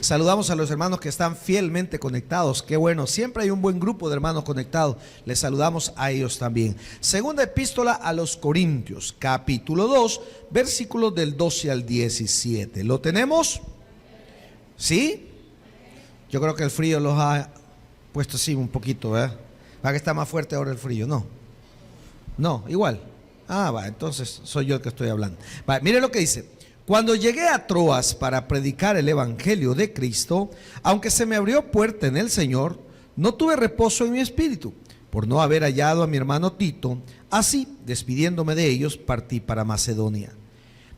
Saludamos a los hermanos que están fielmente conectados. Qué bueno, siempre hay un buen grupo de hermanos conectados. Les saludamos a ellos también. Segunda epístola a los Corintios, capítulo 2, versículos del 12 al 17. ¿Lo tenemos? ¿Sí? Yo creo que el frío los ha puesto así un poquito, ¿verdad? ¿Va que está más fuerte ahora el frío? No. No, igual. Va, entonces soy yo el que estoy hablando. Va, mire lo que dice. Cuando llegué a Troas para predicar el evangelio de Cristo, aunque se me abrió puerta en el Señor, no tuve reposo en mi espíritu, por no haber hallado a mi hermano Tito. Así, despidiéndome de ellos, partí para Macedonia.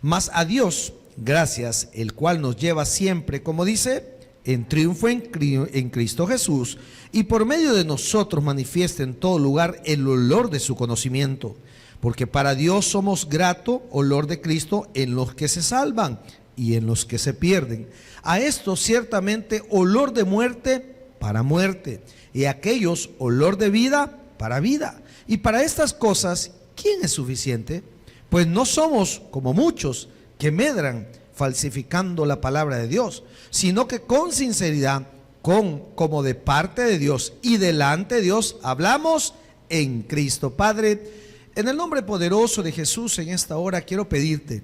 Mas a Dios, gracias, el cual nos lleva siempre, como dice, en triunfo en Cristo Jesús, y por medio de nosotros manifiesta en todo lugar el olor de su conocimiento. Porque para Dios somos grato olor de Cristo en los que se salvan y en los que se pierden. A estos ciertamente olor de muerte para muerte, y a aquellos olor de vida para vida. Y para estas cosas, ¿quién es suficiente? Pues no somos como muchos que medran falsificando la palabra de Dios, sino que con sinceridad, como de parte de Dios y delante de Dios, hablamos en Cristo. Padre, en el nombre poderoso de Jesús, en esta hora quiero pedirte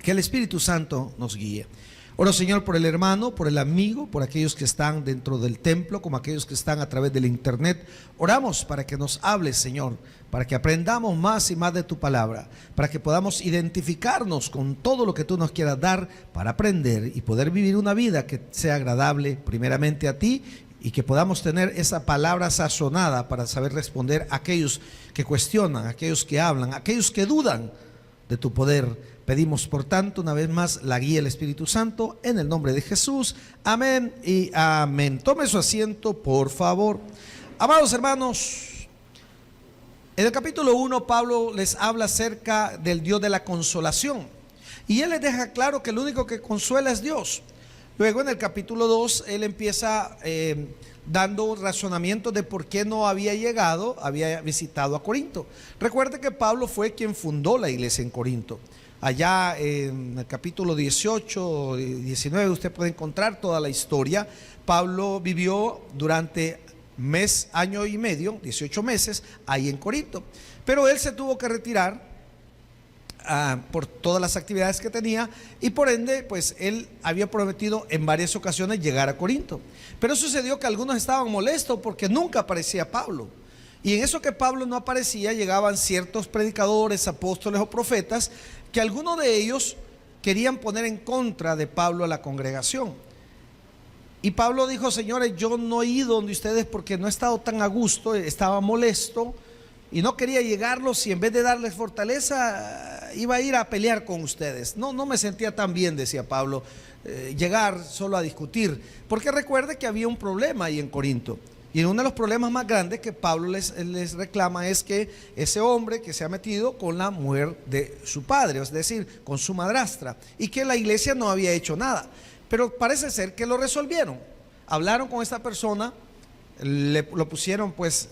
que el Espíritu Santo nos guíe. Oro, Señor, por el hermano, por el amigo, por aquellos que están dentro del templo, como aquellos que están a través del internet. Oramos para que nos hables, Señor, para que aprendamos más y más de tu palabra, para que podamos identificarnos con todo lo que tú nos quieras dar para aprender y poder vivir una vida que sea agradable primeramente a ti, y que podamos tener esa palabra sazonada para saber responder a aquellos que cuestionan, a aquellos que hablan, a aquellos que dudan de tu poder. Pedimos por tanto una vez más la guía del Espíritu Santo en el nombre de Jesús. Amén y amén. Tome su asiento, por favor. Amados hermanos, en el capítulo 1 Pablo les habla acerca del Dios de la consolación, y él les deja claro que el único que consuela es Dios. Luego en el capítulo 2 él empieza dando razonamientos de por qué no había visitado a Corinto. Recuerde que Pablo fue quien fundó la iglesia en Corinto. Allá en el capítulo 18, 19 usted puede encontrar toda la historia. Pablo vivió durante año y medio, 18 meses, ahí en Corinto. Pero él se tuvo que retirar por todas las actividades que tenía, y por ende pues él había prometido en varias ocasiones llegar a Corinto, pero sucedió que algunos estaban molestos porque nunca aparecía Pablo, y en eso que Pablo no aparecía llegaban ciertos predicadores, apóstoles o profetas, que algunos de ellos querían poner en contra de Pablo a la congregación. Y Pablo dijo: señores, yo no he ido donde ustedes porque no he estado tan a gusto, estaba molesto y no quería llegarlos, y en vez de darles fortaleza iba a ir a pelear con ustedes. No me sentía tan bien, decía Pablo, llegar solo a discutir, porque recuerde que había un problema ahí en Corinto, y uno de los problemas más grandes que Pablo les reclama es que ese hombre que se ha metido con la mujer de su padre, es decir, con su madrastra, y que la iglesia no había hecho nada. Pero parece ser que lo resolvieron. Hablaron con esta persona, lo pusieron pues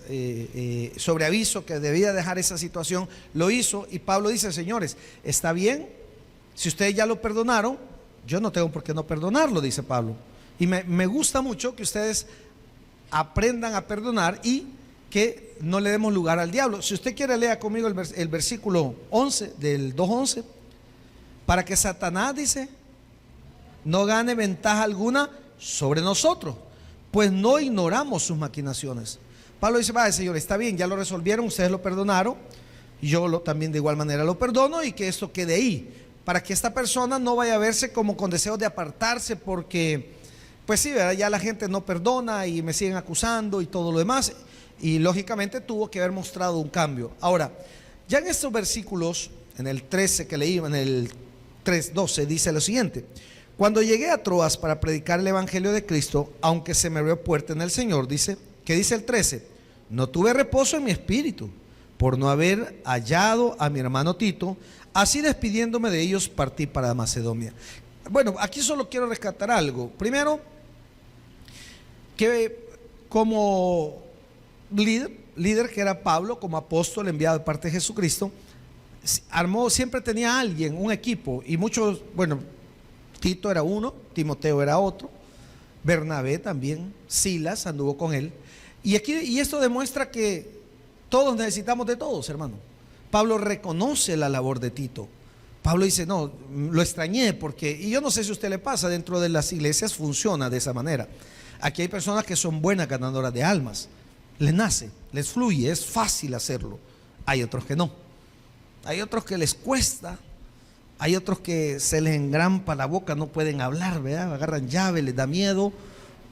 sobre aviso que debía dejar esa situación, lo hizo, y Pablo dice: señores, está bien, si ustedes ya lo perdonaron, yo no tengo por qué no perdonarlo, dice Pablo. Y me gusta mucho que ustedes aprendan a perdonar y que no le demos lugar al diablo. Si usted quiere, lea conmigo el versículo 11 del 2:11, para que Satanás, dice, no gane ventaja alguna sobre nosotros, pues no ignoramos sus maquinaciones. Pablo dice: vaya, Señor, está bien, ya lo resolvieron, ustedes lo perdonaron, y yo también de igual manera lo perdono, y que esto quede ahí, para que esta persona no vaya a verse como con deseos de apartarse, porque pues sí, ¿verdad? Ya la gente no perdona y me siguen acusando y todo lo demás, y lógicamente tuvo que haber mostrado un cambio. Ahora, ya en estos versículos, en el 13 que leí, en el 3:12 dice lo siguiente: cuando llegué a Troas para predicar el evangelio de Cristo, aunque se me abrió puerta en el Señor, dice, ¿qué dice el 13? No tuve reposo en mi espíritu, por no haber hallado a mi hermano Tito. Así, despidiéndome de ellos, partí para Macedonia. Bueno, aquí solo quiero rescatar algo. Primero, que como líder que era Pablo, como apóstol enviado de parte de Jesucristo, siempre tenía alguien, un equipo, y muchos, bueno, Tito era uno, Timoteo era otro, Bernabé también, Silas anduvo con él. Y esto demuestra que todos necesitamos de todos, hermano. Pablo reconoce la labor de Tito. Pablo dice, no, lo extrañé porque, y yo no sé si a usted le pasa, dentro de las iglesias funciona de esa manera. Aquí hay personas que son buenas ganadoras de almas, les nace, les fluye, es fácil hacerlo. Hay otros que no, hay otros que les cuesta, hay otros que se les engrampa la boca, no pueden hablar, ¿verdad? Agarran llave, les da miedo,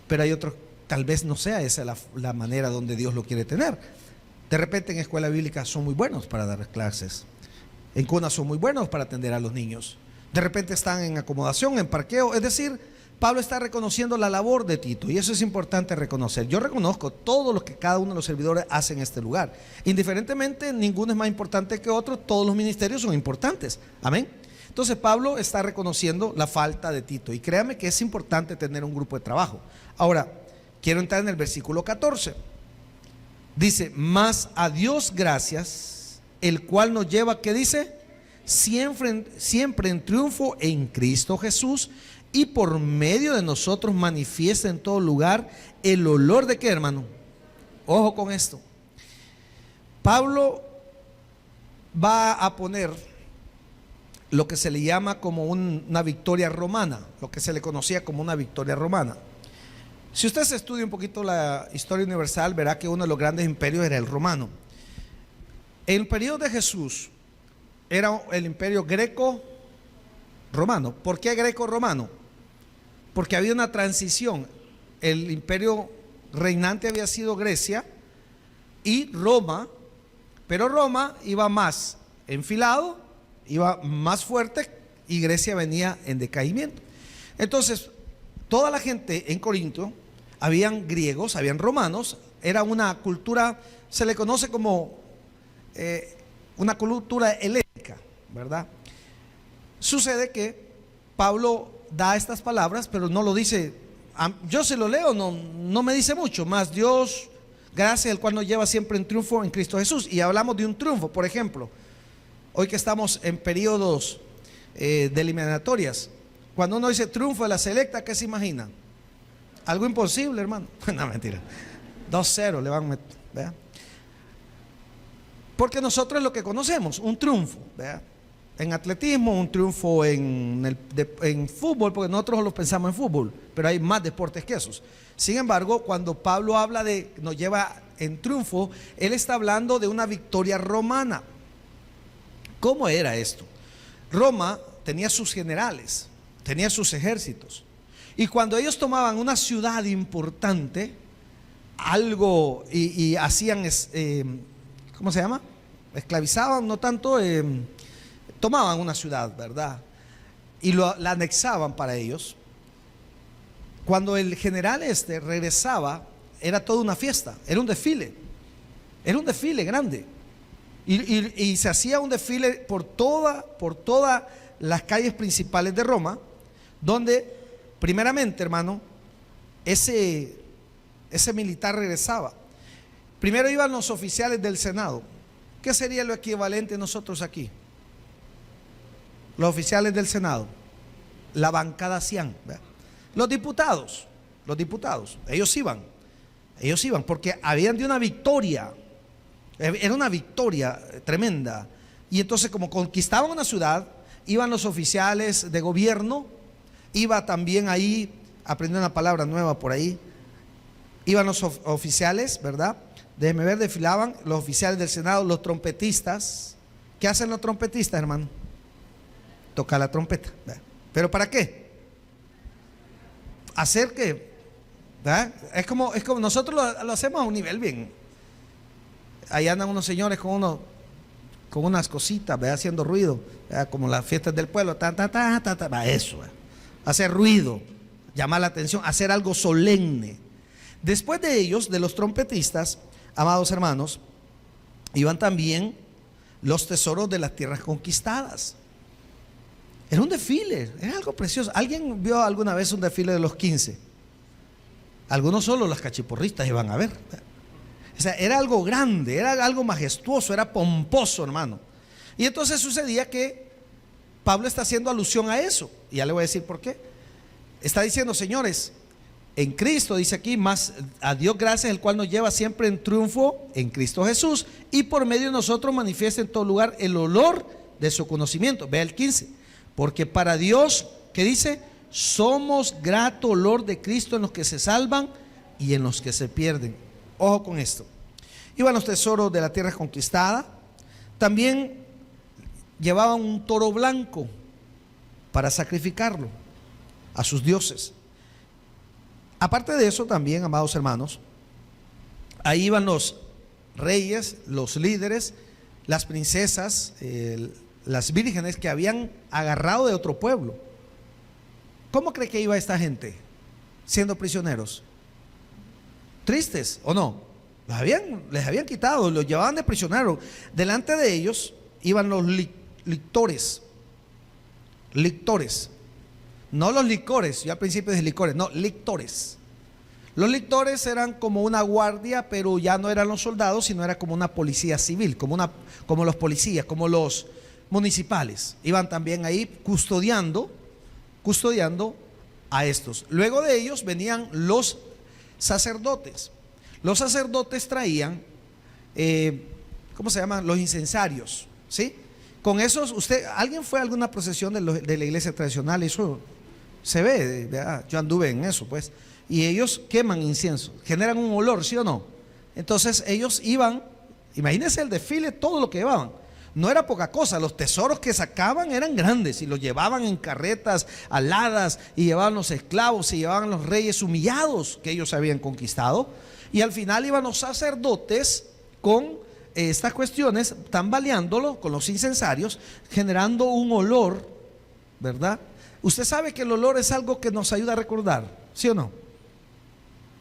pero hay otros, tal vez no sea esa la manera donde Dios lo quiere tener. De repente en escuela bíblica son muy buenos para dar clases, en cunas son muy buenos para atender a los niños, de repente están en acomodación, en parqueo. Es decir, Pablo está reconociendo la labor de Tito, y eso es importante reconocer. Yo reconozco todo lo que cada uno de los servidores hace en este lugar, indiferentemente, ninguno es más importante que otro, todos los ministerios son importantes, amén. Entonces Pablo está reconociendo la falta de Tito, y créame que es importante tener un grupo de trabajo. Ahora, quiero entrar en el versículo 14. Dice, mas a Dios gracias, el cual nos lleva, ¿qué dice? Siempre en triunfo en Cristo Jesús, y por medio de nosotros manifiesta en todo lugar el olor de ¿qué, hermano? Ojo con esto. Pablo va a poner lo que se le llama como una victoria romana, lo que se le conocía como una victoria romana. Si usted se estudia un poquito la historia universal, verá que uno de los grandes imperios era el romano. En el periodo de Jesús era el imperio greco-romano. ¿Por qué greco-romano? Porque había una transición. El imperio reinante había sido Grecia y Roma, pero Roma iba más enfilado, iba más fuerte, y Grecia venía en decaimiento. Entonces, toda la gente en Corinto, habían griegos, habían romanos, era una cultura, se le conoce como una cultura helénica, ¿verdad? Sucede que Pablo da estas palabras, pero no lo dice, yo se lo leo, no me dice mucho, más Dios, gracias, el cual nos lleva siempre en triunfo en Cristo Jesús. Y hablamos de un triunfo, por ejemplo, hoy que estamos en periodos de eliminatorias, cuando uno dice triunfo de la selecta, ¿qué se imagina? Algo imposible, hermano. No, mentira. 2-0 le van a meter, ¿verdad? Porque nosotros es lo que conocemos, un triunfo, ¿verdad? En atletismo, un triunfo en fútbol, porque nosotros lo pensamos en fútbol, pero hay más deportes que esos. Sin embargo, cuando Pablo habla de nos lleva en triunfo, él está hablando de una victoria romana. ¿Cómo era esto? Roma tenía sus generales, tenía sus ejércitos, y cuando ellos tomaban una ciudad importante, algo, y hacían, ¿cómo se llama? Esclavizaban, no tanto, tomaban una ciudad, ¿verdad? Y la anexaban para ellos. Cuando el general regresaba, era toda una fiesta, era un desfile grande. Y se hacía un desfile por todas las calles principales de Roma, donde primeramente, hermano, ese militar regresaba. Primero iban los oficiales del Senado. ¿Qué sería lo equivalente a nosotros aquí? Los oficiales del Senado, la bancada cian, ¿verdad? Los diputados, ellos iban porque habían de una victoria. Era una victoria tremenda. Y entonces, como conquistaban una ciudad, iban los oficiales de gobierno, iba también ahí, aprendí una palabra nueva por ahí, iban los oficiales, ¿verdad? Déjenme ver, desfilaban los oficiales del Senado, los trompetistas. ¿Qué hacen los trompetistas, hermano? Tocar la trompeta, ¿verdad? ¿Pero para qué? Hacer que, ¿verdad? Es como nosotros lo hacemos a un nivel bien. Ahí andan unos señores con unas cositas, ¿verdad? Haciendo ruido, ¿verdad? Como las fiestas del pueblo, eso, ¿verdad? Hacer ruido, llamar la atención, hacer algo solemne. Después de ellos, de los trompetistas, amados hermanos, iban también los tesoros de las tierras conquistadas. Era un desfile, era algo precioso. ¿Alguien vio alguna vez un desfile de los 15? Algunos solo las cachiporristas iban a ver. O sea, era algo grande, era algo majestuoso, era pomposo, hermano. Y entonces sucedía que Pablo está haciendo alusión a eso. Y ya le voy a decir por qué. Está diciendo, señores, En Cristo, dice aquí, más a Dios gracias, el cual nos lleva siempre en triunfo en Cristo Jesús, y por medio de nosotros manifiesta en todo lugar el olor de su conocimiento. Vea el 15, porque para Dios, ¿qué dice? Somos grato olor de Cristo en los que se salvan y en los que se pierden. Ojo con esto. Iban los tesoros de la tierra conquistada. También llevaban un toro blanco para sacrificarlo a sus dioses. Aparte de eso también, amados hermanos, ahí iban los reyes, los líderes, las princesas, las vírgenes que habían agarrado de otro pueblo. ¿Cómo cree que iba esta gente siendo prisioneros? ¿Tristes o no? Les habían quitado, los llevaban de prisioneros. Delante de ellos iban los lictores. Lictores. No los licores, yo al principio dije licores, no, lictores. Los lictores eran como una guardia, pero ya no eran los soldados, sino era como una policía civil, como los policías, como los municipales. Iban también ahí custodiando a estos. Luego de ellos venían los sacerdotes. Los sacerdotes traían, ¿cómo se llaman? Los incensarios, ¿sí? Con esos, ¿alguien fue a alguna procesión de la iglesia tradicional? Eso se ve, ¿verdad? Yo anduve en eso, pues. Y ellos queman incienso, generan un olor, ¿sí o no? Entonces ellos iban, imagínense el desfile, todo lo que llevaban. No era poca cosa, los tesoros que sacaban eran grandes y los llevaban en carretas aladas, y llevaban los esclavos, y llevaban los reyes humillados que ellos habían conquistado. Y al final iban los sacerdotes con estas cuestiones, tambaleándolo con los incensarios, generando un olor, ¿verdad? Usted sabe que el olor es algo que nos ayuda a recordar, ¿sí o no?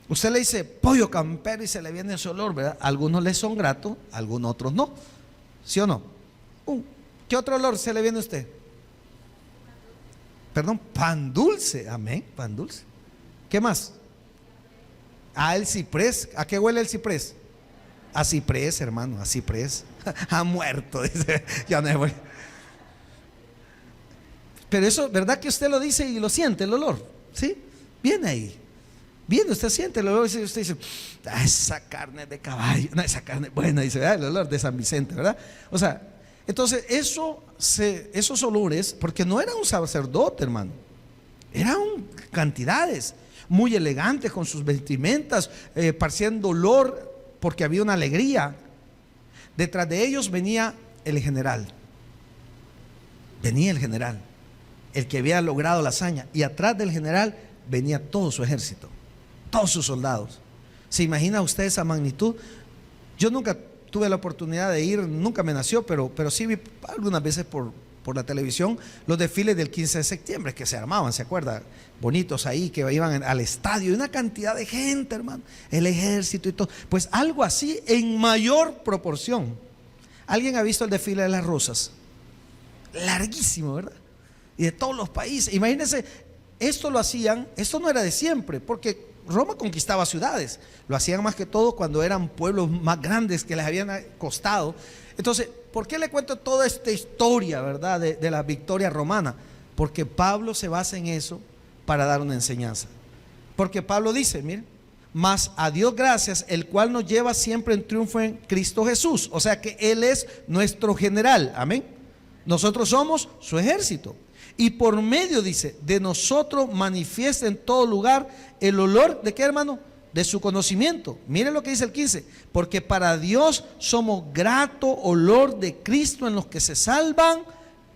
Usted le dice pollo campero y se le viene ese olor, ¿verdad? A algunos les son gratos, a algunos otros no, ¿sí o no? ¿Qué otro olor se le viene a usted? Perdón, pan dulce, amén, pan dulce. ¿Qué más? El ciprés. ¿A qué huele el ciprés? A ciprés, hermano, a ciprés. Ha muerto, dice. Ya no es bueno. Pero eso, ¿verdad que usted lo dice y lo siente el olor? ¿Sí? Viene ahí. Viene, usted siente el olor y usted dice, esa carne de caballo, no, esa carne buena, dice, el olor de San Vicente, ¿verdad? O sea, entonces esos olores, porque no era un sacerdote, hermano, eran cantidades muy elegantes con sus vestimentas, pareciendo olor porque había una alegría. Detrás de ellos venía el general, el que había logrado la hazaña, y atrás del general venía todo su ejército, todos sus soldados. ¿Se imagina usted esa magnitud? Yo nunca tuve la oportunidad de ir, nunca me nació, pero sí vi algunas veces por la televisión los desfiles del 15 de septiembre que se armaban, ¿se acuerda? Bonitos ahí, que iban al estadio, y una cantidad de gente, hermano, el ejército y todo. Pues algo así en mayor proporción. ¿Alguien ha visto el desfile de las rosas? Larguísimo, ¿verdad? Y de todos los países. Imagínense, esto no era de siempre, porque Roma conquistaba ciudades, lo hacían más que todo cuando eran pueblos más grandes que les habían costado. Entonces, ¿por qué le cuento toda esta historia, verdad, de la victoria romana? Porque Pablo se basa en eso para dar una enseñanza. Porque Pablo dice, miren, mas a Dios gracias, el cual nos lleva siempre en triunfo en Cristo Jesús. O sea que Él es nuestro general, amén. Nosotros somos su ejército. Y por medio, dice, de nosotros manifiesta en todo lugar el olor, ¿de qué, hermano? De su conocimiento. Miren lo que dice el 15, porque para Dios somos grato olor de Cristo en los que se salvan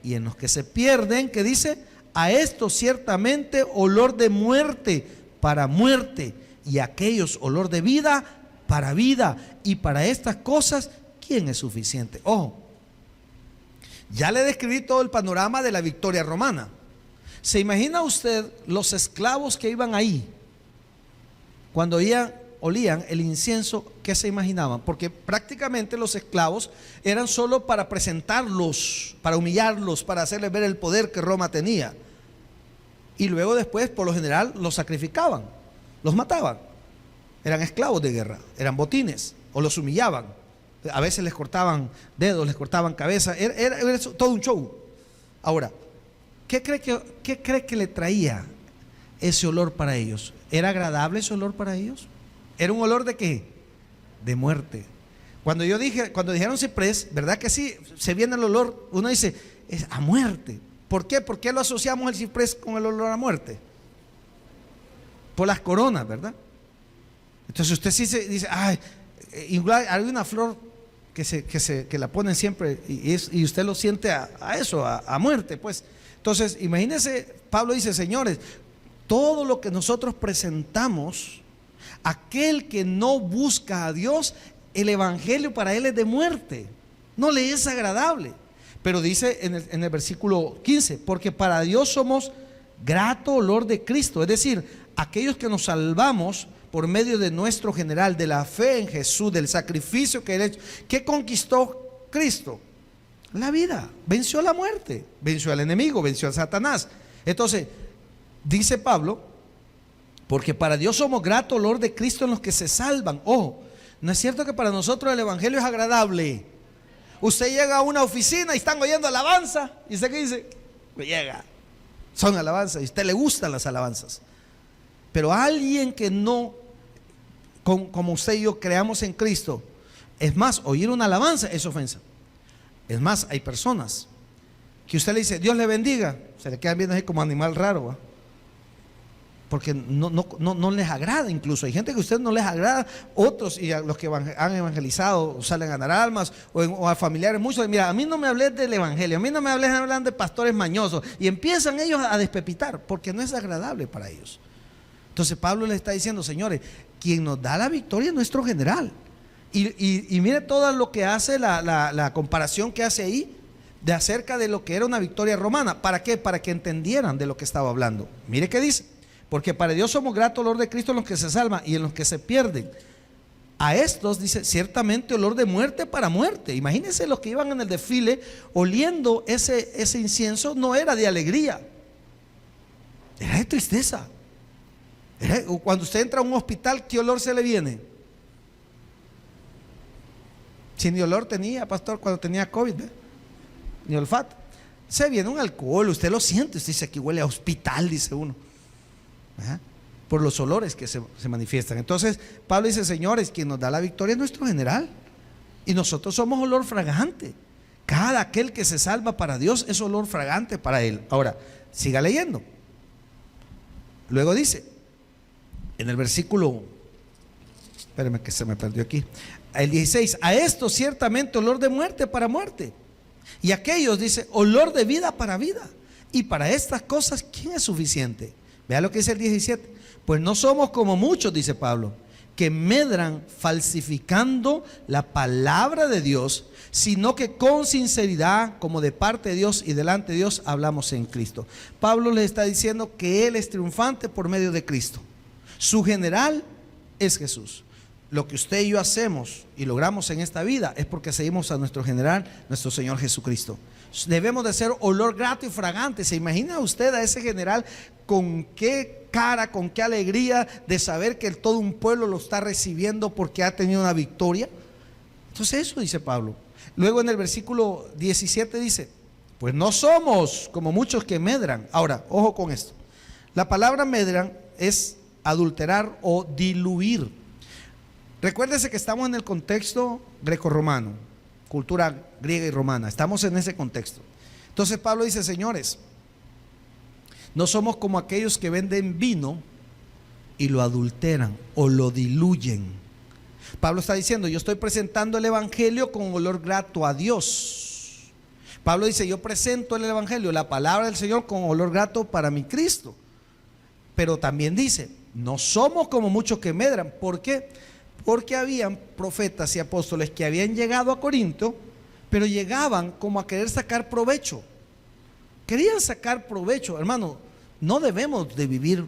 y en los que se pierden, que dice, a esto ciertamente olor de muerte para muerte, y a aquellos olor de vida para vida, y para estas cosas, ¿quién es suficiente? Ojo, ya le describí todo el panorama de la victoria romana. ¿Se imagina usted los esclavos que iban ahí? Cuando olían el incienso, ¿qué se imaginaban? Porque prácticamente los esclavos eran solo para presentarlos, para humillarlos, para hacerles ver el poder que Roma tenía. Y luego después, por lo general, los sacrificaban, los mataban. Eran esclavos de guerra, eran botines, o los humillaban. A veces les cortaban dedos, les cortaban cabeza, era todo un show. Ahora, ¿qué cree que le traía ese olor para ellos? ¿Era agradable ese olor para ellos? ¿Era un olor de qué? De muerte. Cuando dijeron ciprés, ¿verdad que sí? Se viene el olor, uno dice, es a muerte. ¿Por qué? ¿Por qué lo asociamos el ciprés con el olor a muerte? Por las coronas, ¿verdad? Entonces usted sí dice, ay, hay una flor que la ponen siempre y usted lo siente a eso, a muerte, pues. Entonces, imagínense, Pablo dice, señores, todo lo que nosotros presentamos, aquel que no busca a Dios, el evangelio para él es de muerte, no le es agradable. Pero dice en el versículo 15, porque para Dios somos grato olor de Cristo, es decir, aquellos que nos salvamos por medio de nuestro general, de la fe en Jesús, del sacrificio que él ha hecho. ¿Qué conquistó Cristo? La vida, venció la muerte, venció al enemigo, venció a Satanás. Entonces, dice Pablo, porque para Dios somos grato olor de Cristo en los que se salvan. Ojo, no es cierto que para nosotros el evangelio es agradable. Usted llega a una oficina y están oyendo alabanza, y usted qué dice, pues llega, son alabanzas, y a usted le gustan las alabanzas. Pero a alguien que no, como usted y yo creamos en Cristo, es más, oír una alabanza es ofensa. Es más, hay personas que usted le dice, Dios le bendiga, se le quedan viendo así como animal raro, ¿va? Porque no les agrada. Incluso hay gente que a usted no les agrada, otros, y a los que han evangelizado salen a ganar almas, o a familiares muchos, mira, a mí no me hables del evangelio, a mí no me hablan de pastores mañosos, y empiezan ellos a despepitar, porque no es agradable para ellos. Entonces Pablo les está diciendo, señores, quien nos da la victoria es nuestro general. Y mire todo lo que hace la comparación que hace ahí de acerca de lo que era una victoria romana. ¿Para qué? Para que entendieran de lo que estaba hablando. Mire qué dice, porque para Dios somos grato olor de Cristo en los que se salvan y en los que se pierden. A estos dice, ciertamente olor de muerte para muerte. Imagínense los que iban en el desfile oliendo ese incienso, no era de alegría, era de tristeza. Cuando usted entra a un hospital, ¿qué olor se le viene? Si ni olor tenía, pastor, cuando tenía COVID, ¿ve? Ni olfato. Se viene un alcohol, usted lo siente, usted dice, aquí huele a hospital, dice uno. ¿Ajá? Por los olores que se manifiestan. Entonces Pablo dice, señores, quien nos da la victoria es nuestro general, y nosotros somos olor fragante. Cada aquel que se salva para Dios es olor fragante para él. Ahora, siga leyendo. Luego dice en el versículo, espérame que se me perdió aquí, el 16, a esto ciertamente olor de muerte para muerte, y aquellos, dice, olor de vida para vida, y para estas cosas ¿quién es suficiente? Vea lo que dice el 17, pues no somos como muchos, dice Pablo, que medran falsificando la palabra de Dios, sino que con sinceridad, como de parte de Dios y delante de Dios, hablamos en Cristo. Pablo les está diciendo que él es triunfante por medio de Cristo. Su general es Jesús. Lo que usted y yo hacemos y logramos en esta vida es porque seguimos a nuestro general, nuestro Señor Jesucristo. Debemos de ser olor grato y fragante. ¿Se imagina usted a ese general con qué cara, con qué alegría de saber que todo un pueblo lo está recibiendo porque ha tenido una victoria? Entonces eso dice Pablo. Luego en el versículo 17 dice, pues no somos como muchos que medran. Ahora, ojo con esto. La palabra medran es adulterar o diluir. Recuérdese que estamos en el contexto grecorromano, cultura griega y romana, estamos en ese contexto. Entonces Pablo dice, señores, no somos como aquellos que venden vino y lo adulteran o lo diluyen. Pablo está diciendo, yo estoy presentando el evangelio con olor grato a Dios. Pablo dice, yo presento el evangelio, la palabra del Señor, con olor grato para mi Cristo. Pero también dice, no somos como muchos que medran. ¿Por qué? Porque habían profetas y apóstoles que habían llegado a Corinto, pero llegaban como a querer sacar provecho. Querían sacar provecho. Hermano, no debemos de vivir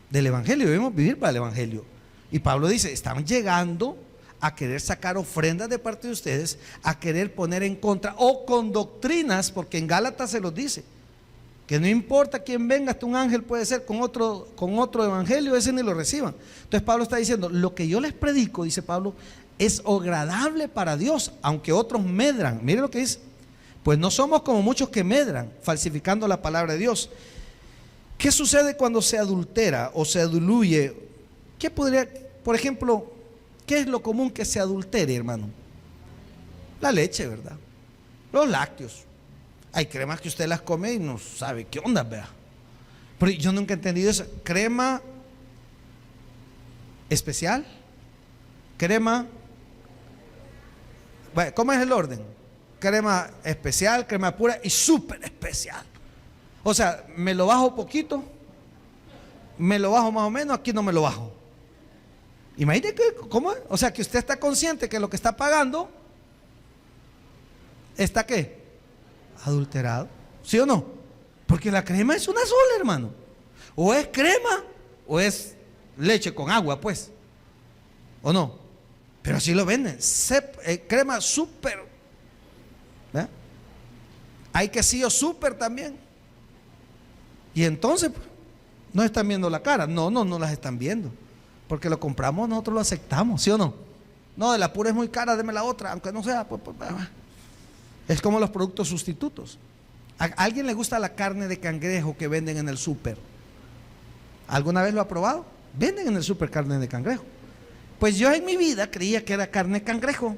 del evangelio, debemos vivir para el evangelio. Y Pablo dice, están llegando a querer sacar ofrendas de parte de ustedes, a querer poner en contra o con doctrinas, porque en Gálatas se los dice, que no importa quién venga, hasta un ángel puede ser con otro evangelio, ese ni lo reciban. Entonces Pablo está diciendo, lo que yo les predico, dice Pablo, es agradable para Dios, aunque otros medran. Mire lo que dice, pues no somos como muchos que medran, falsificando la palabra de Dios. ¿Qué sucede cuando se adultera o se diluye? ¿Qué podría, por ejemplo, qué es lo común que se adultere, hermano? La leche, ¿verdad? Los lácteos. Hay cremas que usted las come y no sabe qué onda, vea. Pero yo nunca he entendido eso. Crema especial, crema, ¿cómo es el orden? Crema especial, crema pura y súper especial. O sea, me lo bajo poquito, me lo bajo más o menos, aquí no me lo bajo. Imagínate que, ¿cómo es? O sea, que usted está consciente que lo que está pagando está ¿qué? Adulterado, ¿sí o no? Porque la crema es una sola, hermano. O es crema o es leche con agua, pues, ¿o no? Pero así lo venden, crema súper, ¿verdad? Hay quesillo súper también. Y entonces no están viendo la cara. No las están viendo, porque lo compramos, nosotros lo aceptamos, ¿sí o no? No, de la pura es muy cara, deme la otra, aunque no sea, pues. Es como los productos sustitutos. ¿A alguien le gusta la carne de cangrejo que venden en el súper? ¿Alguna vez lo ha probado? Venden en el súper carne de cangrejo. Pues yo en mi vida creía que era carne de cangrejo.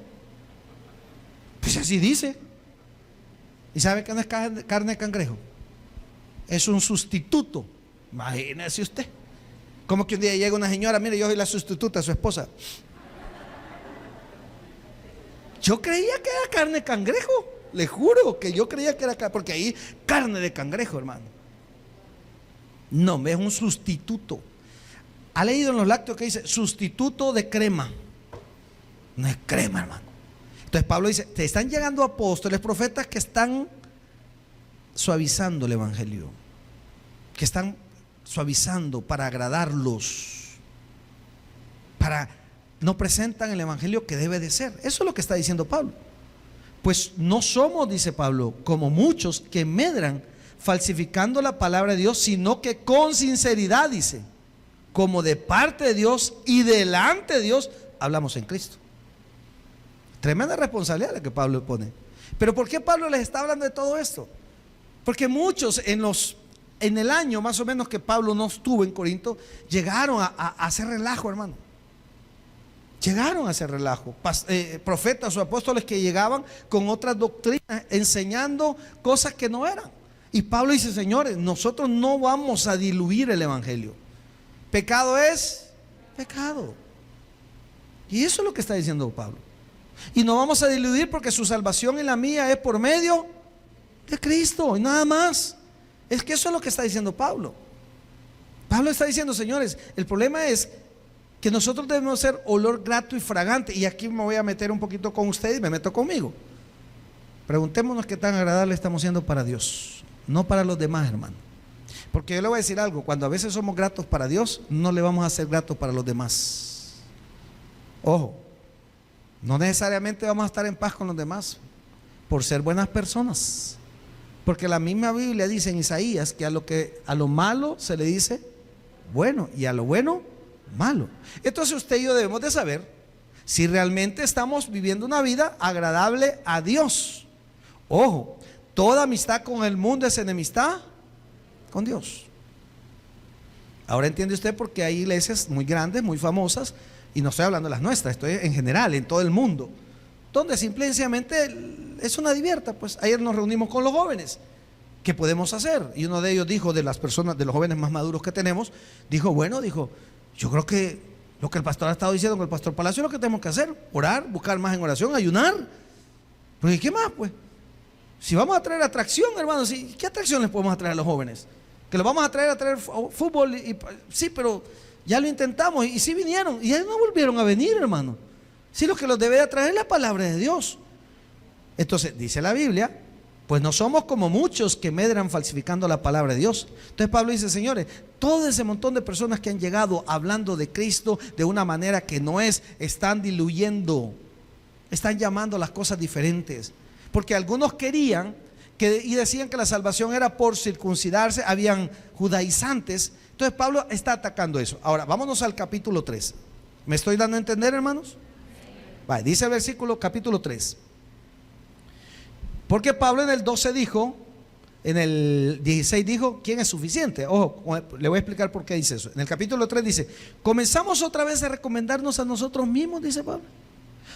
Pues así dice. ¿Y sabe que no es carne de cangrejo? Es un sustituto. Imagínese usted. Como que un día llega una señora, mire, yo soy la sustituta de su esposa. Yo creía que era carne de cangrejo. Le juro que yo creía que era carne, porque ahí carne de cangrejo, hermano. No, es un sustituto. ¿Ha leído en los lácteos que dice sustituto de crema? No es crema, hermano. Entonces Pablo dice, te están llegando apóstoles, profetas que están suavizando el evangelio, que están suavizando para agradarlos, no presentan el evangelio que debe de ser. Eso es lo que está diciendo Pablo. Pues no somos, dice Pablo, como muchos que medran falsificando la palabra de Dios, sino que con sinceridad, dice, como de parte de Dios y delante de Dios, hablamos en Cristo. Tremenda responsabilidad la que Pablo pone. Pero ¿por qué Pablo les está hablando de todo esto? Porque muchos en el año más o menos que Pablo no estuvo en Corinto, llegaron a hacer relajo, hermano. Llegaron a hacer relajo. Profetas o apóstoles que llegaban con otras doctrinas, enseñando cosas que no eran. Y Pablo dice, señores, nosotros no vamos a diluir el evangelio. Pecado es pecado. Y eso es lo que está diciendo Pablo. Y no vamos a diluir porque su salvación y la mía es por medio de Cristo y nada más. Es que eso es lo que está diciendo Pablo. Pablo está diciendo, señores, el problema es que nosotros debemos ser olor grato y fragante. Y aquí me voy a meter un poquito con ustedes y me meto conmigo. Preguntémonos qué tan agradable estamos siendo para Dios, no para los demás, hermano. Porque yo le voy a decir algo, cuando a veces somos gratos para Dios, no le vamos a ser gratos para los demás. Ojo, no necesariamente vamos a estar en paz con los demás por ser buenas personas. Porque la misma Biblia dice en Isaías que a lo malo se le dice bueno y a lo bueno malo. Entonces usted y yo debemos de saber si realmente estamos viviendo una vida agradable a Dios. Ojo, toda amistad con el mundo es enemistad con Dios. Ahora entiende usted por qué hay iglesias muy grandes, muy famosas, y no estoy hablando de las nuestras, estoy en general, en todo el mundo, donde simplemente es una divierta. Pues ayer nos reunimos con los jóvenes. ¿Qué podemos hacer? Y uno de ellos dijo, de las personas, de los jóvenes más maduros que tenemos, dijo, yo creo que lo que el pastor ha estado diciendo con el pastor Palacio es lo que tenemos que hacer: orar, buscar más en oración, ayunar. Porque ¿qué más, pues? Si vamos a traer atracción, hermanos, ¿qué atracción les podemos traer a los jóvenes? Que los vamos a traer fútbol, sí, pero ya lo intentamos y sí vinieron y ya no volvieron a venir, hermano. Sí, lo que los debe de atraer es la palabra de Dios. Entonces, dice la Biblia, pues no somos como muchos que medran falsificando la palabra de Dios. Entonces Pablo dice, señores, todo ese montón de personas que han llegado hablando de Cristo de una manera que no es, están diluyendo, están llamando las cosas diferentes. Porque algunos querían y decían que la salvación era por circuncidarse, habían judaizantes. Entonces Pablo está atacando eso. Ahora, vámonos al capítulo 3. ¿Me estoy dando a entender, hermanos? Vale, dice el versículo capítulo 3. Porque Pablo en el 12 dijo, En el 16 dijo, ¿quién es suficiente? Ojo, le voy a explicar por qué dice eso. En el capítulo 3 dice, ¿comenzamos otra vez a recomendarnos a nosotros mismos? Dice Pablo.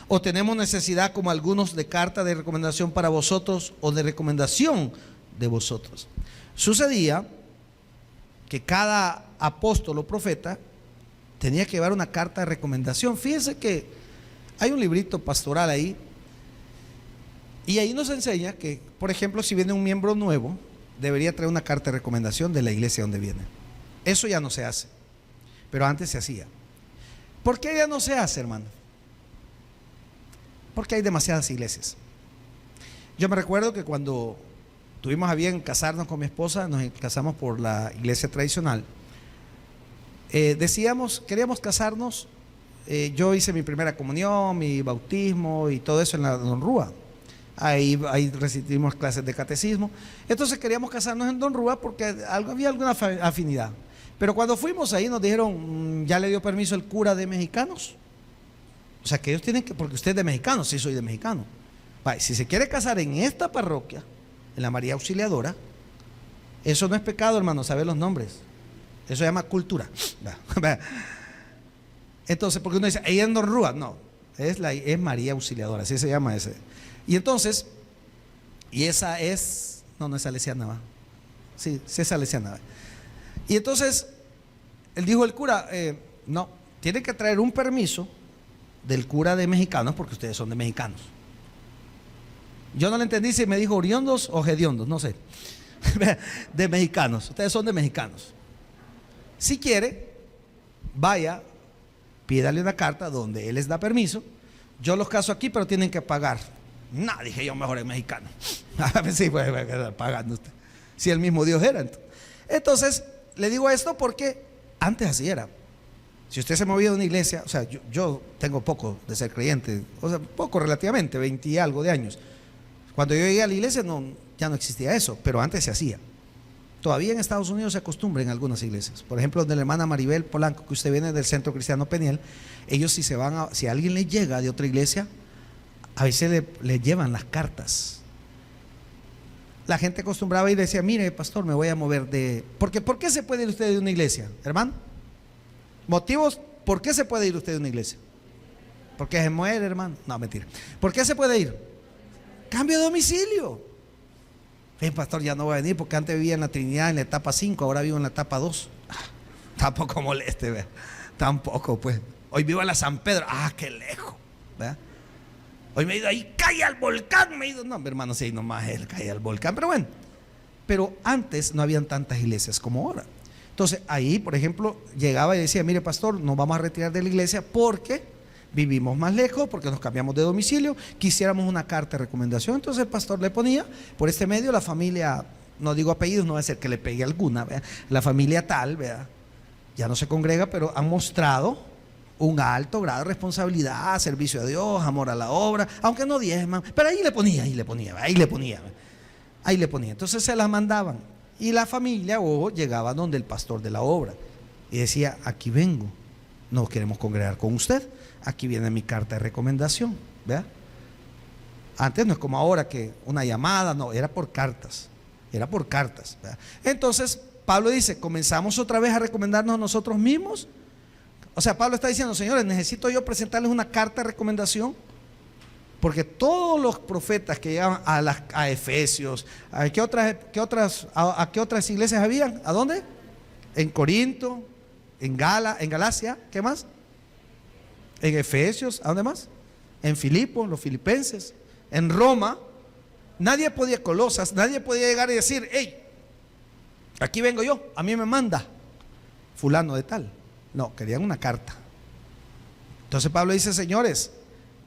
¿O tenemos necesidad como algunos de carta de recomendación para vosotros o de recomendación de vosotros? Sucedía que cada apóstol o profeta tenía que llevar una carta de recomendación. Fíjense que hay un librito pastoral ahí, y ahí nos enseña que, por ejemplo, si viene un miembro nuevo, debería traer una carta de recomendación de la iglesia donde viene. Eso ya no se hace, pero antes se hacía. ¿Por qué ya no se hace, hermano? Porque hay demasiadas iglesias. Yo me recuerdo que cuando tuvimos a bien casarnos con mi esposa, nos casamos por la iglesia tradicional. Queríamos casarnos. Yo hice mi primera comunión, mi bautismo y todo eso en la Don Rúa. Ahí recibimos clases de catecismo. Entonces queríamos casarnos en Don Rúa porque había alguna afinidad. Pero cuando fuimos ahí nos dijeron, ya le dio permiso el cura de mexicanos. O sea que ellos tienen que, porque usted es de mexicano, sí soy de mexicano. Si se quiere casar en esta parroquia, en la María Auxiliadora, eso no es pecado, hermano, saber los nombres. Eso se llama cultura. Entonces, porque uno dice, ahí en Don Rúa, no, es María Auxiliadora, así se llama ese. Y entonces, y esa es, no es salesiana, ¿va? Sí es salesiana, ¿va? Y entonces, él dijo, el cura, no, tiene que traer un permiso del cura de mexicanos, porque ustedes son de mexicanos. Yo no le entendí si me dijo oriondos o hediondos, no sé. De mexicanos, ustedes son de mexicanos. Si quiere, vaya, pídale una carta donde él les da permiso. Yo los caso aquí, pero tienen que pagar. No, dije yo, mejor es mexicano. Sí, pues pagando usted. Si el mismo Dios era. Entonces, le digo esto porque antes así era. Si usted se movía de una iglesia, o sea, yo tengo poco de ser creyente, o sea, poco relativamente, 20 y algo de años. Cuando yo llegué a la iglesia ya no existía eso, pero antes se hacía. Todavía en Estados Unidos se acostumbra en algunas iglesias. Por ejemplo, de la hermana Maribel Polanco, que usted viene del Centro Cristiano Peniel, ellos si alguien le llega de otra iglesia, a veces le llevan las cartas. La gente acostumbraba y decía, mire, pastor, me voy a mover de... Porque, ¿por qué se puede ir usted de una iglesia, hermano? ¿Motivos? ¿Por qué se puede ir usted de una iglesia? Porque se muere, hermano. No, mentira. ¿Por qué se puede ir? Cambio de domicilio. Pastor, ya no voy a venir porque antes vivía en la Trinidad en la etapa 5, ahora vivo en la etapa 2. Tampoco moleste, ¿verdad? Tampoco, pues. Hoy vivo en la San Pedro. Qué lejos, ¿verdad? Hoy me he ido ahí, cae al volcán. Me he ido, no, mi hermano, sí, nomás él cae al volcán. Pero bueno, pero antes no habían tantas iglesias como ahora. Entonces ahí, por ejemplo, llegaba y decía, mire, pastor, nos vamos a retirar de la iglesia porque vivimos más lejos, porque nos cambiamos de domicilio, quisiéramos una carta de recomendación. Entonces el pastor le ponía, por este medio, la familia, no digo apellidos, no va a ser que le pegue alguna, ¿verdad? La familia tal, ¿verdad? Ya no se congrega, pero han mostrado un alto grado de responsabilidad, servicio a Dios, amor a la obra, aunque no diezman, pero ahí le ponía. Entonces se las mandaban y la familia llegaba donde el pastor de la obra y decía, aquí vengo, no queremos congregar con usted, aquí viene mi carta de recomendación, ¿verdad? Antes no es como ahora que una llamada, no, era por cartas, ¿verdad? Entonces Pablo dice, comenzamos otra vez a recomendarnos a nosotros mismos. O sea, Pablo está diciendo, señores, necesito yo presentarles una carta de recomendación, porque todos los profetas que llegaban a Efesios, ¿a qué otras iglesias habían? ¿A dónde? En Corinto, en Galacia, ¿qué más? En Efesios, ¿a dónde más? En Filipos, los filipenses, en Roma. Nadie podía, Colosas, nadie podía llegar y decir, hey, aquí vengo yo, a mí me manda fulano de tal. No, querían una carta. Entonces Pablo dice, señores,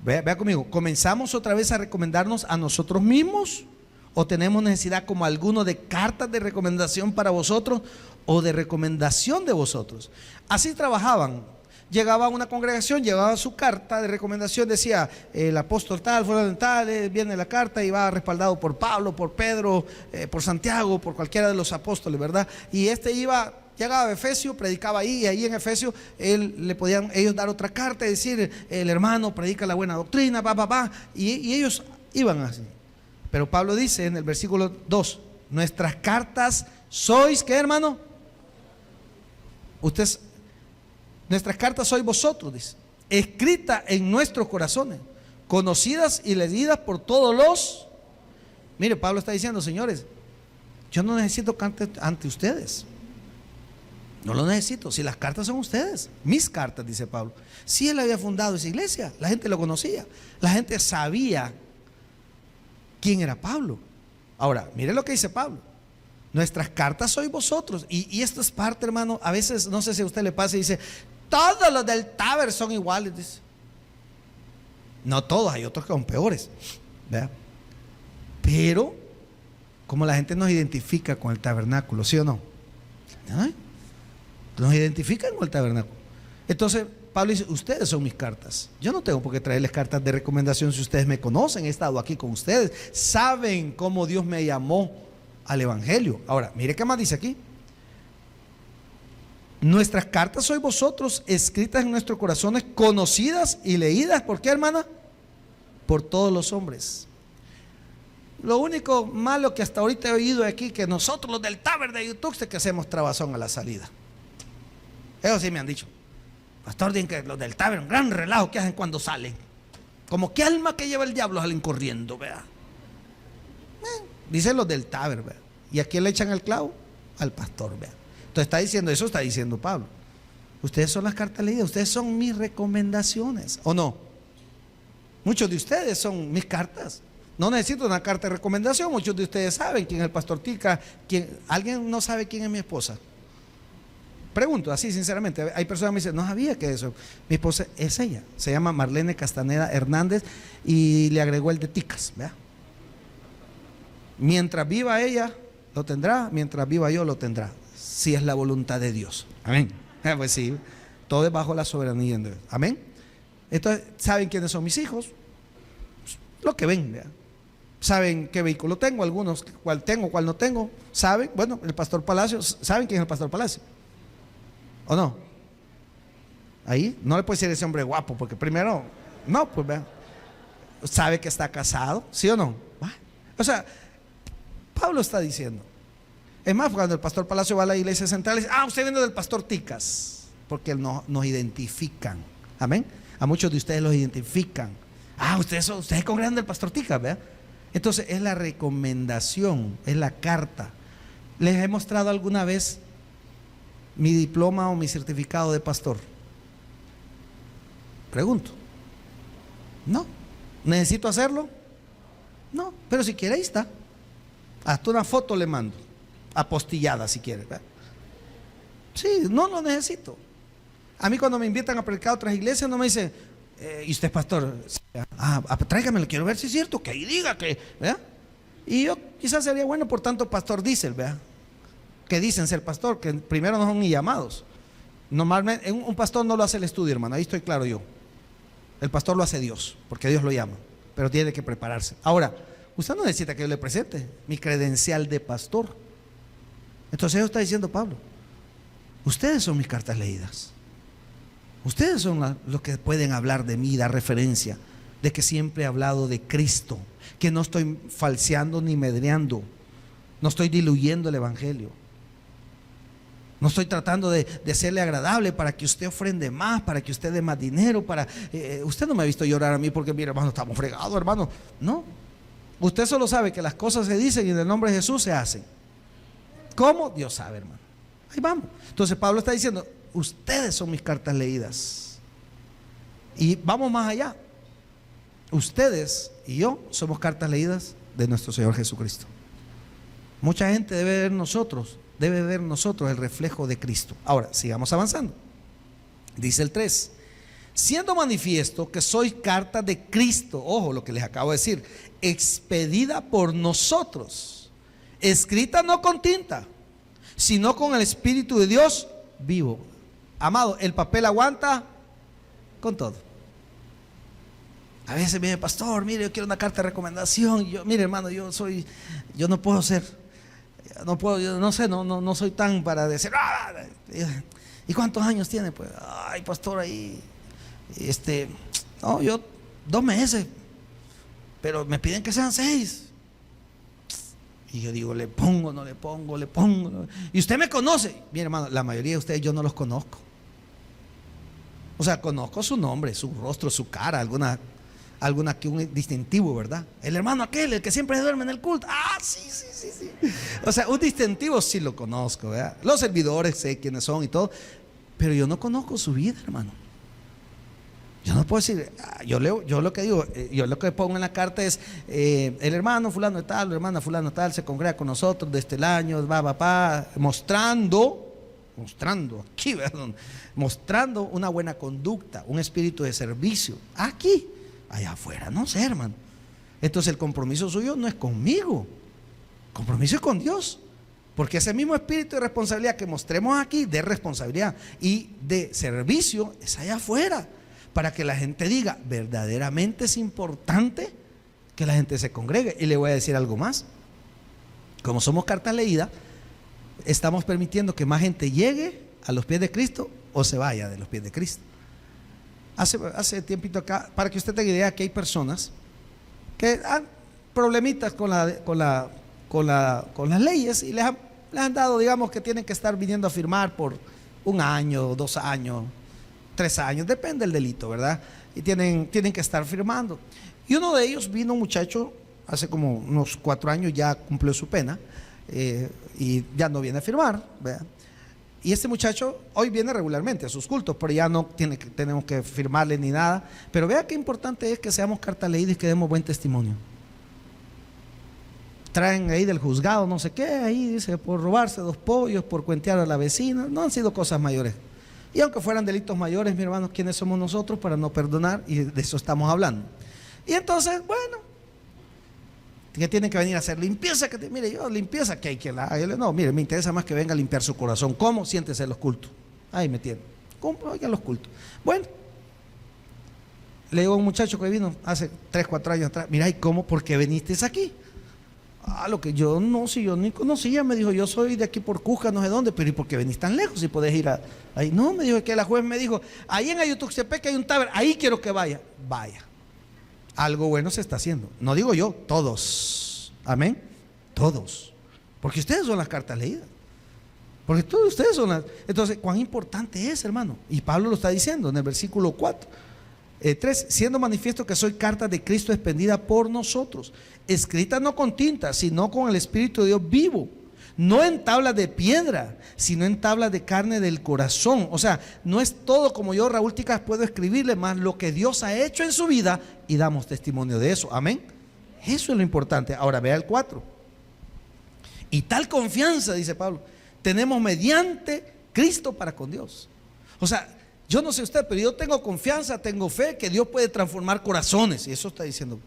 vea conmigo, ¿comenzamos otra vez a recomendarnos a nosotros mismos? ¿O tenemos necesidad como alguno de cartas de recomendación para vosotros o de recomendación de vosotros? Así trabajaban. Llegaba a una congregación, llevaba su carta de recomendación, decía el apóstol tal, fulano tal, viene la carta y va respaldado por Pablo, por Pedro, por Santiago, por cualquiera de los apóstoles, ¿verdad? Y llegaba a Efesios, predicaba ahí, y ahí en Efesios le podían ellos dar otra carta y decir, el hermano predica la buena doctrina, y ellos iban así. Pero Pablo dice en el versículo 2, nuestras cartas sois, ¿qué, hermano? Ustedes, nuestras cartas sois vosotros, dice, escritas en nuestros corazones, conocidas y leídas por todos los. Mire, Pablo está diciendo, señores, yo no necesito cartas ante ustedes. No lo necesito. Si las cartas son ustedes, mis cartas, dice Pablo. Si él había fundado esa iglesia, la gente lo conocía, la gente sabía quién era Pablo. Ahora, mire lo que dice Pablo. Nuestras cartas sois vosotros. Y esto es parte, hermano. A veces, no sé si a usted le pasa y dice, todos los del Taber son iguales, dice. No todos, hay otros que son peores, ¿verdad? Pero como la gente nos identifica con el tabernáculo, ¿sí o no? ¿Ah? Nos identifican con el tabernáculo. Entonces Pablo dice, ustedes son mis cartas. Yo no tengo por qué traerles cartas de recomendación si ustedes me conocen, he estado aquí con ustedes, saben cómo Dios me llamó al evangelio. Ahora, mire qué más dice aquí. Nuestras cartas sois vosotros, escritas en nuestros corazones, conocidas y leídas. ¿Por qué, hermana? Por todos los hombres. Lo único malo que hasta ahorita he oído aquí, que nosotros los del Taber de YouTube, que hacemos trabazón a la salida. Eso sí me han dicho. Pastor, dicen que los del Taber, un gran relajo que hacen cuando salen. Como que alma que lleva el diablo salen corriendo, ¿verdad? Dicen los del Taber, ¿verdad? ¿Y a quién le echan el clavo? Al pastor, ¿verdad? Entonces está diciendo, eso está diciendo Pablo. Ustedes son las cartas leídas, ustedes son mis recomendaciones, ¿o no? Muchos de ustedes son mis cartas. No necesito una carta de recomendación. Muchos de ustedes saben quién es el pastor Tica. ¿Alguien no sabe quién es mi esposa? Pregunto así sinceramente. Hay personas que me dicen, no sabía que eso. Mi esposa es ella, se llama Marlene Castaneda Hernández y le agregó el de Ticas, ¿verdad? Mientras viva ella lo tendrá, mientras viva yo lo tendrá, si es la voluntad de Dios. Amén. Pues sí, todo es bajo la soberanía de Dios. Amén. Entonces, ¿saben quiénes son mis hijos? Lo que ven, ¿verdad? Saben qué vehículo tengo, algunos cuál tengo, cuál no tengo. Saben, bueno, el pastor Palacio, ¿saben quién es el pastor Palacio? ¿O no? Ahí no le puede decir ese hombre guapo, porque primero, no, pues vea, sabe que está casado, ¿sí o no? O sea, Pablo está diciendo. Es más, cuando el pastor Palacio va a la iglesia central, dice, usted viene del pastor Ticas, porque nos identifican. Amén. A muchos de ustedes los identifican. Ustedes congregan del pastor Ticas, ¿verdad? Entonces es la recomendación, es la carta. ¿Les he mostrado alguna vez mi diploma o mi certificado de pastor? Pregunto. No. ¿Necesito hacerlo? No, pero si quiere ahí está. Hasta una foto le mando, apostillada si quiere, ¿verdad? Sí, no lo necesito. A mí cuando me invitan a predicar a otras iglesias no me dicen, ¿y usted es pastor? Tráigamelo, quiero ver si es cierto, que ahí diga que, ¿verdad? Y yo quizás sería bueno por tanto pastor diésel, ¿verdad? Que dicen ser pastor, que primero no son ni llamados. Normalmente un pastor no lo hace el estudio, hermano, ahí estoy claro yo. El pastor lo hace Dios, porque Dios lo llama, pero tiene que prepararse. Ahora, usted no necesita que yo le presente mi credencial de pastor. Entonces eso está diciendo Pablo. Ustedes son mis cartas leídas. Ustedes son los que pueden hablar de mí, dar referencia de que siempre he hablado de Cristo, que no estoy falseando ni medreando, no estoy diluyendo el evangelio, no estoy tratando de serle agradable para que usted ofrende más, para que usted dé más dinero, usted no me ha visto llorar a mí porque mire, hermano, estamos fregados, hermano. No, usted solo sabe que las cosas se dicen y en el nombre de Jesús se hacen. ¿Cómo? Dios sabe, hermano. Ahí vamos. Entonces Pablo está diciendo, ustedes son mis cartas leídas. Y vamos más allá. Ustedes y yo somos cartas leídas de nuestro Señor Jesucristo. Mucha gente debe ver nosotros el reflejo de Cristo. Ahora, sigamos avanzando. Dice el 3. Siendo manifiesto que sois cartas de Cristo, ojo lo que les acabo de decir, expedida por nosotros, escrita no con tinta, sino con el Espíritu de Dios vivo. Amado, el papel aguanta con todo. A veces viene, pastor, mire, yo quiero una carta de recomendación. Yo, mire, hermano, yo no puedo ser, yo no sé, no soy tan para decir, ¿y cuántos años tiene? Pues, ay, pastor, ahí, no, yo 2 meses, pero me piden que sean 6. Y yo digo, le pongo, no le pongo, le pongo. Y usted me conoce. Mi hermano, la mayoría de ustedes yo no los conozco. O sea, conozco su nombre, su rostro, su cara, alguna que un distintivo, ¿verdad? El hermano aquel, el que siempre duerme en el culto. Ah, sí. O sea, un distintivo sí lo conozco, ¿verdad? Los servidores sé quiénes son y todo, pero yo no conozco su vida, hermano. Yo no puedo decir, yo lo que digo, yo lo que pongo en la carta es, el hermano fulano de tal, la hermana fulano de tal se congrega con nosotros desde el año, mostrando aquí, ¿verdad? Mostrando una buena conducta, un espíritu de servicio, aquí, allá afuera, no sé, hermano. Entonces el compromiso suyo no es conmigo, el compromiso es con Dios, porque ese mismo espíritu de responsabilidad que mostremos aquí, de responsabilidad y de servicio, es allá afuera. Para que la gente diga, verdaderamente es importante que la gente se congregue. Y le voy a decir algo más. Como somos carta leída, estamos permitiendo que más gente llegue a los pies de Cristo o se vaya de los pies de Cristo. Hace tiempito acá, para que usted tenga idea, que hay personas que han problemitas con las leyes y les han dado, digamos, que tienen que estar viniendo a firmar por 1 año, 2 años, 3 años, depende del delito, ¿verdad? Y tienen que estar firmando. Y uno de ellos vino, un muchacho, hace como unos 4 años, ya cumplió su pena y ya no viene a firmar, ¿verdad? Y este muchacho hoy viene regularmente a sus cultos, pero ya no tenemos que firmarle ni nada. Pero vea qué importante es que seamos carta leída y que demos buen testimonio. Traen ahí del juzgado, no sé qué, ahí dice, por robarse 2 pollos, por cuentear a la vecina, no han sido cosas mayores. Y aunque fueran delitos mayores, mi hermano, ¿quiénes somos nosotros para no perdonar? Y de eso estamos hablando. Y entonces, bueno, que tienen que venir a hacer limpieza. Mire, yo limpieza, que hay que la... No, mire, me interesa más que venga a limpiar su corazón. ¿Cómo? Siéntese en los cultos. Ahí me tiene. ¿Cómo? Oigan los cultos. Bueno, le digo a un muchacho que vino hace 3, 4 años atrás, mira, ¿y cómo? ¿Por qué viniste aquí? Lo que yo no, si yo ni conocía, me dijo, yo soy de aquí por Cusca, no sé dónde, pero ¿y por qué venís tan lejos si podés ir ahí? No, me dijo que la juez me dijo, ahí en Ayutuxtepec hay un taber, ahí quiero que vaya. Vaya, algo bueno se está haciendo. No digo yo, todos, amén, todos, porque ustedes son las cartas leídas, porque todos ustedes son las... Entonces, ¿cuán importante es, hermano? Y Pablo lo está diciendo en el versículo 3, siendo manifiesto que soy carta de Cristo expendida por nosotros, escrita no con tinta, sino con el Espíritu de Dios vivo, no en tablas de piedra, sino en tablas de carne del corazón. O sea, no es todo como yo, Raúl Ticas, puedo escribirle, más lo que Dios ha hecho en su vida y damos testimonio de eso, amén. Eso es lo importante. Ahora vea el 4. Y tal confianza, dice Pablo, tenemos mediante Cristo para con Dios. O sea, yo no sé usted, pero yo tengo confianza, tengo fe que Dios puede transformar corazones. Y eso está diciendo,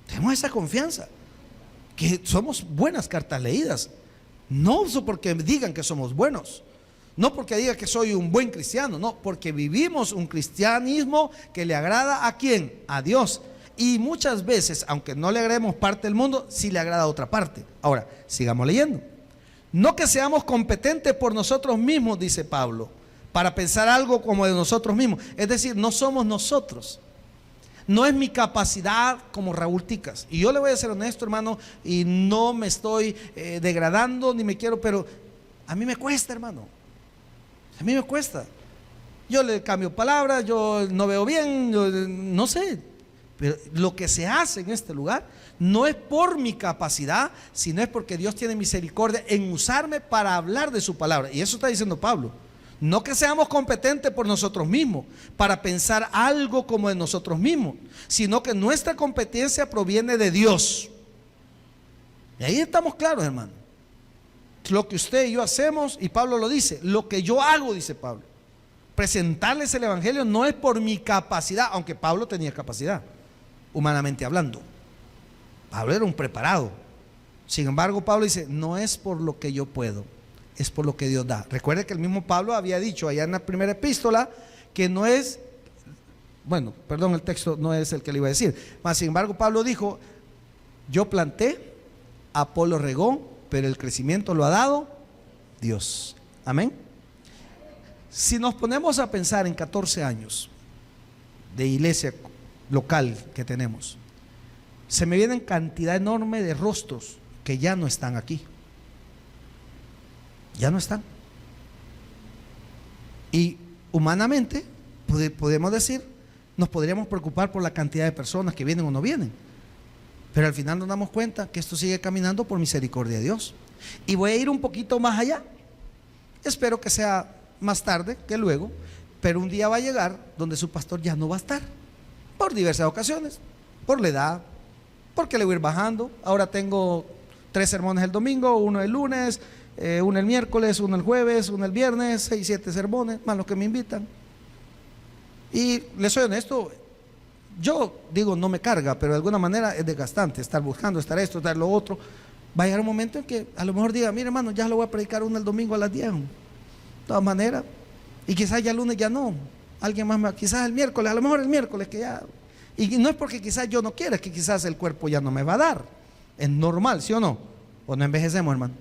tenemos esa confianza, que somos buenas cartas leídas. No porque digan que somos buenos, no porque diga que soy un buen cristiano, no, porque vivimos un cristianismo que le agrada ¿a quién? A Dios. Y muchas veces, aunque no le agrademos parte del mundo, sí le agrada a otra parte. Ahora, sigamos leyendo. No que seamos competentes por nosotros mismos, dice Pablo, para pensar algo como de nosotros mismos. Es decir, no somos nosotros. No es mi capacidad como Raúl Ticas. Y yo le voy a ser honesto, hermano, y no me estoy degradando ni me quiero, pero a mí me cuesta, hermano. A mí me cuesta. Yo le cambio palabras, yo no veo bien, yo no sé. Pero lo que se hace en este lugar no es por mi capacidad, sino es porque Dios tiene misericordia en usarme para hablar de su palabra. Y eso está diciendo Pablo. No que seamos competentes por nosotros mismos para pensar algo como de nosotros mismos, sino que nuestra competencia proviene de Dios. Y ahí estamos claros, hermano. Lo que usted y yo hacemos, y Pablo lo dice, lo que yo hago, dice Pablo, presentarles el evangelio no es por mi capacidad, aunque Pablo tenía capacidad, humanamente hablando. Pablo era un preparado. Sin embargo, Pablo dice, no es por lo que yo puedo, es por lo que Dios da. Recuerde que el mismo Pablo había dicho allá en la primera epístola que no es, bueno, perdón, el texto no es el que le iba a decir, mas sin embargo Pablo dijo, yo planté, Apolo regó, pero el crecimiento lo ha dado Dios. Amén. Si nos ponemos a pensar en 14 años de iglesia local que tenemos, se me vienen cantidad enorme de rostros que ya no están aquí. Ya no están. Y humanamente, podemos decir, nos podríamos preocupar por la cantidad de personas que vienen o no vienen. Pero al final nos damos cuenta que esto sigue caminando por misericordia de Dios. Y voy a ir un poquito más allá. Espero que sea más tarde que luego, pero un día va a llegar donde su pastor ya no va a estar, por diversas ocasiones, por la edad, porque le voy a ir bajando. Ahora tengo 3 sermones el domingo, 1 el lunes, 1 el miércoles, 1 el jueves, 1 el viernes, 6, 7 sermones, más los que me invitan. Y les soy honesto, yo digo no me carga, pero de alguna manera es desgastante estar buscando, estar esto, estar lo otro. Va a llegar un momento en que a lo mejor diga, mire hermano, ya lo voy a predicar uno el domingo a las 10. De todas maneras, y quizás ya el lunes ya no, alguien más, quizás el miércoles, a lo mejor el miércoles que ya. Y no es porque quizás yo no quiera, es que quizás el cuerpo ya no me va a dar. Es normal, ¿sí o no? O no envejecemos, hermano.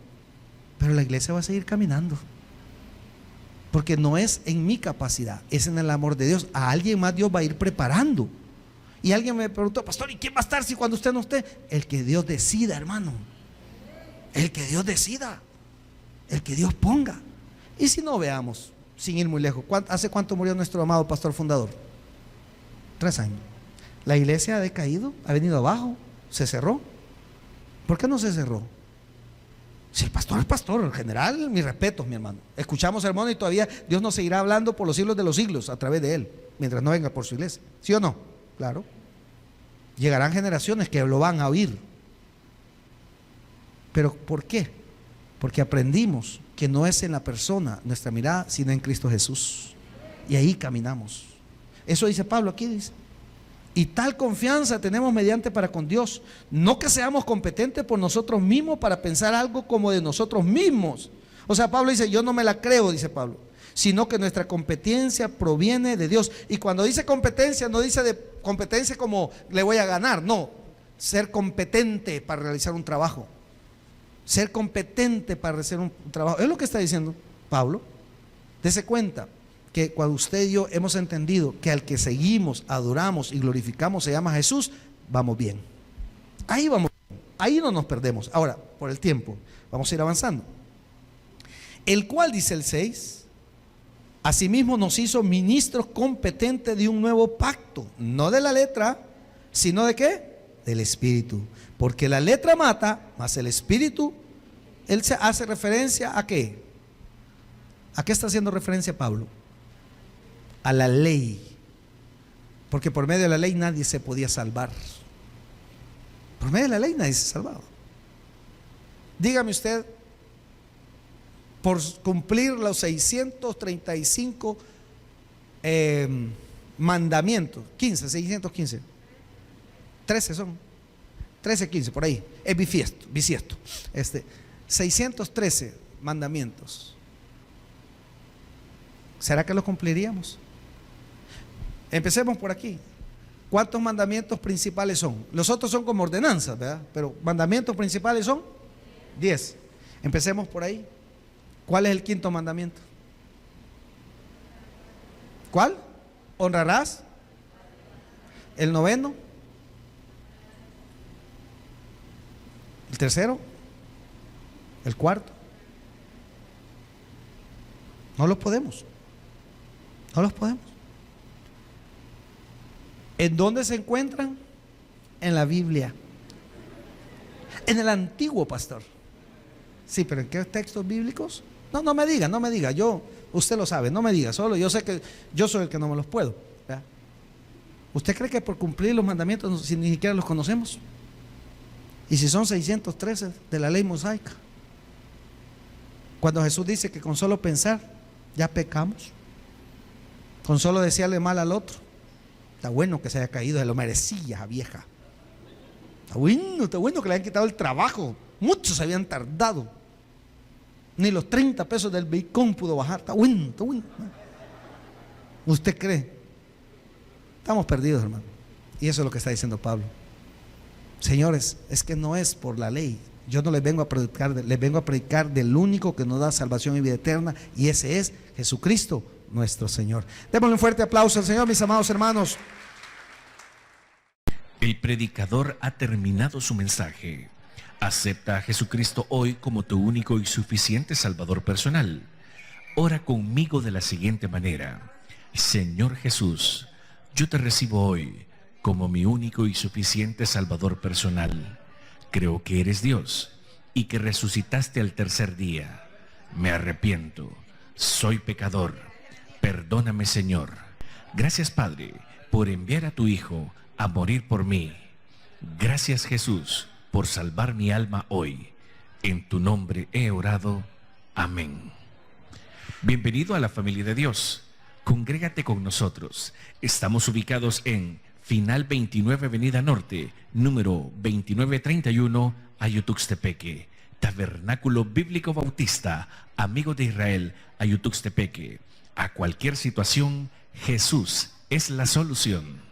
Pero la iglesia va a seguir caminando. Porque no es en mi capacidad, es en el amor de Dios. A alguien más Dios va a ir preparando. Y alguien me preguntó, pastor, ¿y quién va a estar si cuando usted no esté? El que Dios decida, hermano. El que Dios decida. El que Dios ponga. Y si no, veamos, sin ir muy lejos, ¿hace cuánto murió nuestro amado pastor fundador? 3 años. La iglesia ha decaído, ha venido abajo, se cerró. ¿Por qué no se cerró? Si el pastor es pastor, en general, mis respetos, mi hermano. Escuchamos sermón y todavía Dios nos seguirá hablando por los siglos de los siglos a través de él, mientras no venga por su iglesia. ¿Sí o no? Claro. Llegarán generaciones que lo van a oír. ¿Pero por qué? Porque aprendimos que no es en la persona nuestra mirada, sino en Cristo Jesús. Y ahí caminamos. Eso dice Pablo aquí, dice. Y tal confianza tenemos mediante para con Dios, no que seamos competentes por nosotros mismos para pensar algo como de nosotros mismos. O sea, Pablo dice, yo no me la creo, dice Pablo, sino que nuestra competencia proviene de Dios. Y cuando dice competencia, no dice de competencia como le voy a ganar, no, ser competente para realizar un trabajo. Ser competente para realizar un trabajo, es lo que está diciendo Pablo. Dese cuenta que cuando usted y yo hemos entendido que al que seguimos, adoramos y glorificamos se llama Jesús, vamos bien. Ahí vamos, ahí no nos perdemos. Ahora, por el tiempo, vamos a ir avanzando. El cual, dice el 6, asimismo nos hizo ministros competentes de un nuevo pacto, no de la letra, sino de ¿qué? Del Espíritu. Porque la letra mata, mas el Espíritu, él se hace referencia ¿a qué? ¿A qué está haciendo referencia Pablo? A la ley, porque por medio de la ley nadie se podía salvar. Por medio de la ley nadie se salvaba. Dígame usted, por cumplir los 635 mandamientos, 615, 13 son, 13, 15, por ahí, es bisiesto, 613 mandamientos. ¿Será que los cumpliríamos? Empecemos por aquí. ¿Cuántos mandamientos principales son? Los otros son como ordenanzas, ¿verdad? Pero mandamientos principales son 10. Empecemos por ahí. ¿Cuál es el 5.º mandamiento? ¿Cuál? ¿Honrarás? ¿El 9.º? ¿El 3.º? ¿El 4.º? No los podemos. No los podemos. ¿En dónde se encuentran? En la Biblia. En el antiguo, pastor. Sí, pero ¿en qué textos bíblicos? No me diga. Usted lo sabe, no me diga. Solo yo sé que yo soy el que no me los puedo. ¿Verdad? ¿Usted cree que por cumplir los mandamientos si ni siquiera los conocemos? Y si son 613 de la ley mosaica. Cuando Jesús dice que con solo pensar ya pecamos. Con solo desearle mal al otro. Está bueno que se haya caído, se lo merecía, vieja. Está bueno que le hayan quitado el trabajo. Muchos se habían tardado. Ni los 30 pesos del bacon pudo bajar. Está bueno. ¿Usted cree? Estamos perdidos, hermano. Y eso es lo que está diciendo Pablo. Señores, es que no es por la ley. Yo no les vengo a predicar, les vengo a predicar del único que nos da salvación y vida eterna, y ese es Jesucristo, nuestro Señor. Démosle un fuerte aplauso al Señor, mis amados hermanos. El predicador ha terminado su mensaje. Acepta a Jesucristo hoy como tu único y suficiente Salvador personal. Ora conmigo de la siguiente manera. Señor Jesús, yo te recibo hoy como mi único y suficiente Salvador personal. Creo que eres Dios y que resucitaste al tercer día. Me arrepiento, soy pecador. Perdóname, Señor. Gracias, Padre, por enviar a tu Hijo a morir por mí. Gracias, Jesús, por salvar mi alma hoy. En tu nombre he orado. Amén. Bienvenido a la familia de Dios. Congrégate con nosotros. Estamos ubicados en Final 29 Avenida Norte, número 2931, Ayutuxtepeque. Tabernáculo Bíblico Bautista, Amigo de Israel, Ayutuxtepeque. A cualquier situación, Jesús es la solución.